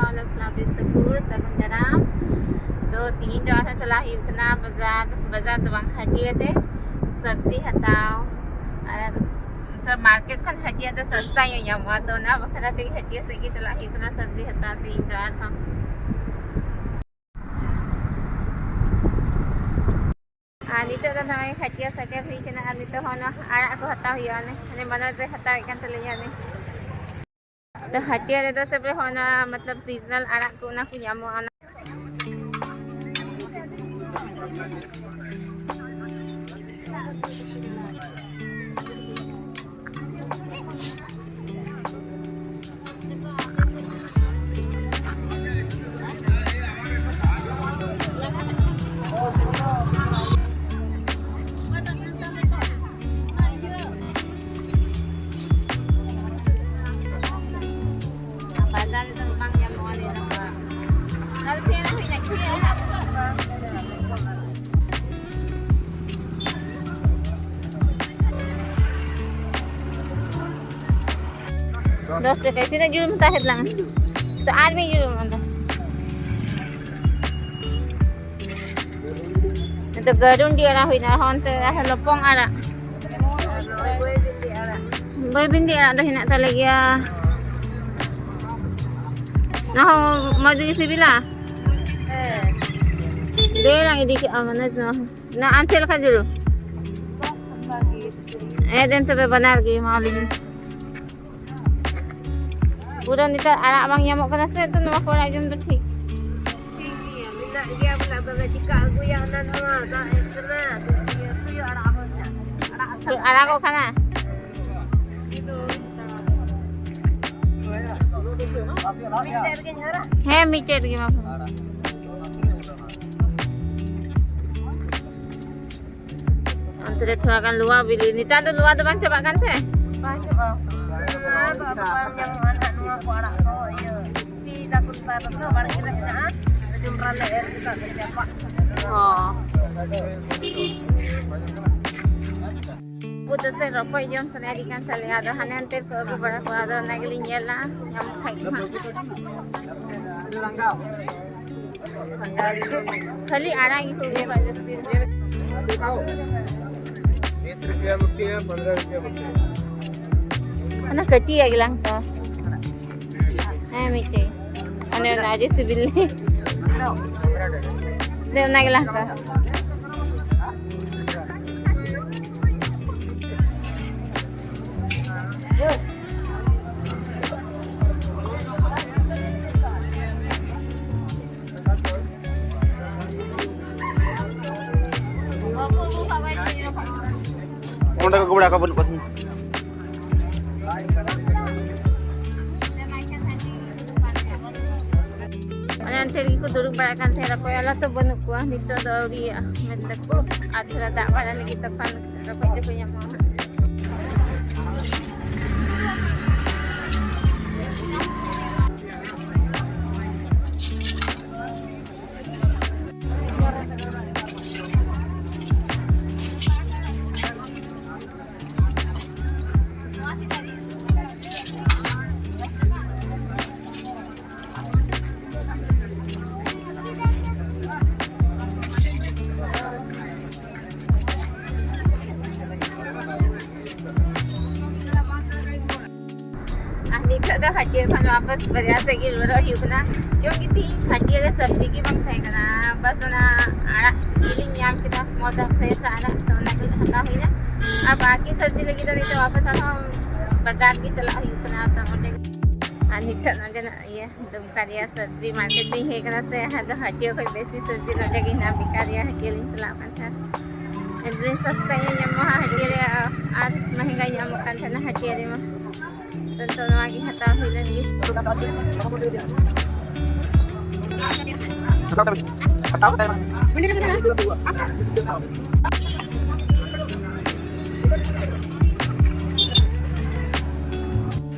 Walau selapis tegus takun jaram. तो तीन जगह चला ही उतना बाजार तो बंग हटिया थे सब्जी हटाओ और मतलब मार्केट पर हटिया तो सस्ता ही यहाँ तो ना बखरा थे हटिया से की चला ही उतना सब्जी हटा तीन जगह था आनी तो हमारे हटिया सके हुई कि ना आनी तो होना आड़ा को हटा हुआ ने मनो से हटा इकन चले जाने तो हटिया रे तो सब होना मतलब सीजनल आड़ा को ना कुछ यामो आना Dos kayak sini juru mentah lang. Saan may juru mentah. Ito garun dia lah huina hon te lopong ara. Boy bindi ara dah hina talagi ya. Nah maju isibila. Dia lang idi ki amanas no. Na ansel ka juru. Den to be banar gi malin. पूरा निता आड़ा बंग यामोक कना से तो नवा कोरा जम तो ठीक ठीक मिला गया बला बे चिका गुया ना नवा दा एतना तो यो आड़ा बंग आड़ा को खाना है मीटर की मा अंतरे थोड़ा kan luar beli nita tu luar tu bang coba kan teh bang coba yang anak nua ko anak ko ya si takut para to bar kira na jumra leher kita siapa oh putus se ropo jom senari kan tale ada hanan ter ko bara ko ada nagli nyela yang khai खाली आड़ा ही हो गया 20 रुपया मुट्ठी है 15 रुपया मुट्ठी ana kati agilang to mite ane naji sibil ni de nagilang to Onda ko budak kabun pati Nanti ko dulu balakan saya ko ala to banu ko dito daw dia mendak ko at rada para lagi to kan rapat ko niya mo तो हटिया खन वापस बाजार से गिर रही ना क्योंकि थी हटिया सब्जी की मंगता है ना बस ना आड़ा गिलिंग याम की तो मौजा फ्रेश आड़ा तो ना हटा हुई ना और बाकी सब्जी लगी तो नहीं तो वापस आना बाजार की चला हुई उतना तो मुझे अनिता ना जन ये दुमकारिया सब्जी मार्केट में है करना से है तो हटिया कोई बेसी सब्जी ना लगी ना बिकारिया हटिया लिंग चला अपन था इतने सस्ता है यम हटिया आज महंगा यम kan sana hatiya rin mo tentu lagi hata hilang is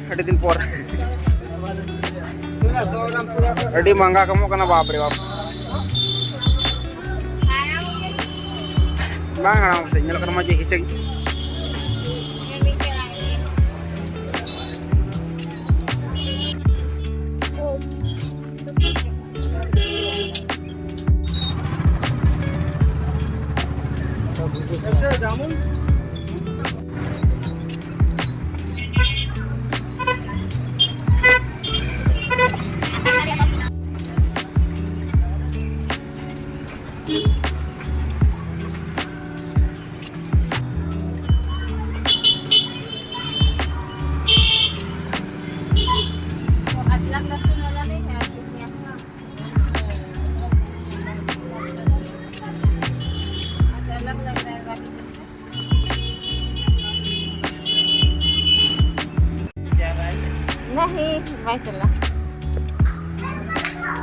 ada din por ada mangga kamu kena baper ya bang orang mesti nyala kerma jadi cek नहीं भाई चला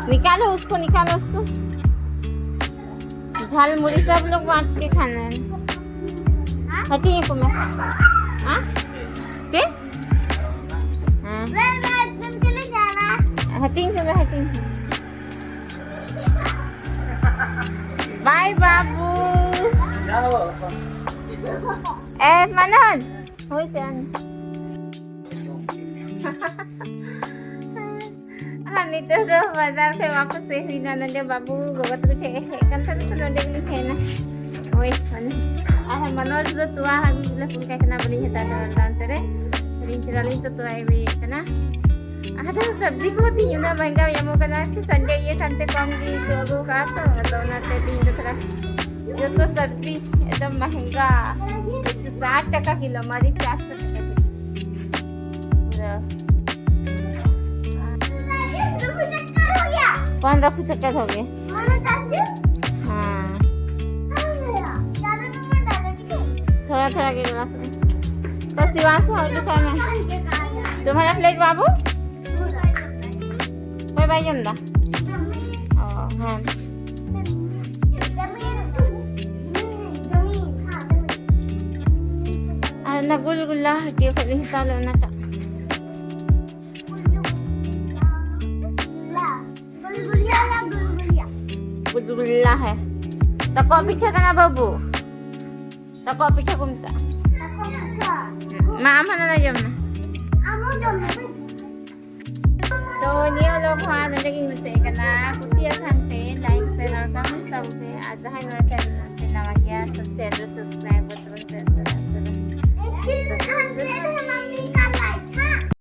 निकालो उसको झाल मुड़ी सब लोग बांट के खाना है हटिए को मैं हाँ से हाँ हटिंग बाय बाबू ए मनोज हो जान आणि तो बाजार से वापस से हुई ना नंदे बाबू गोगत उठे कन सा तो नंदे के थे ना ओए मनोज तो तुआ हगला कुल का ना बोली हता अंतरे रिंग डाली तो आई हुई है ना आधा सब्जी को थी ना महंगा यमो कना संडे ये खाते कम की तो का तो ना ते 3 तरह जो तो सब्जी एकदम महंगा 160 टका किलो हमारी 400 टका कौन रफू चक्कर हो गया हाँ थोड़ा थोड़ा गिरा तो शिवांश और दुकान में तुम्हारा प्लेट बाबू कोई भाई जमदा हाँ ना गुलगुला हटियो खाली हिसाब लेना था गुलगुला है तो कॉफी ठेका ना बाबू तो कॉफी ठेकुमता मामा ना जमना तो ये लोग वहाँ लगी मुझे करना कुछ खान पे लाइक शेयर और कमेंट सब पे आज है नया चैनल पे नवा गया तो चैनल सब्सक्राइब करो तो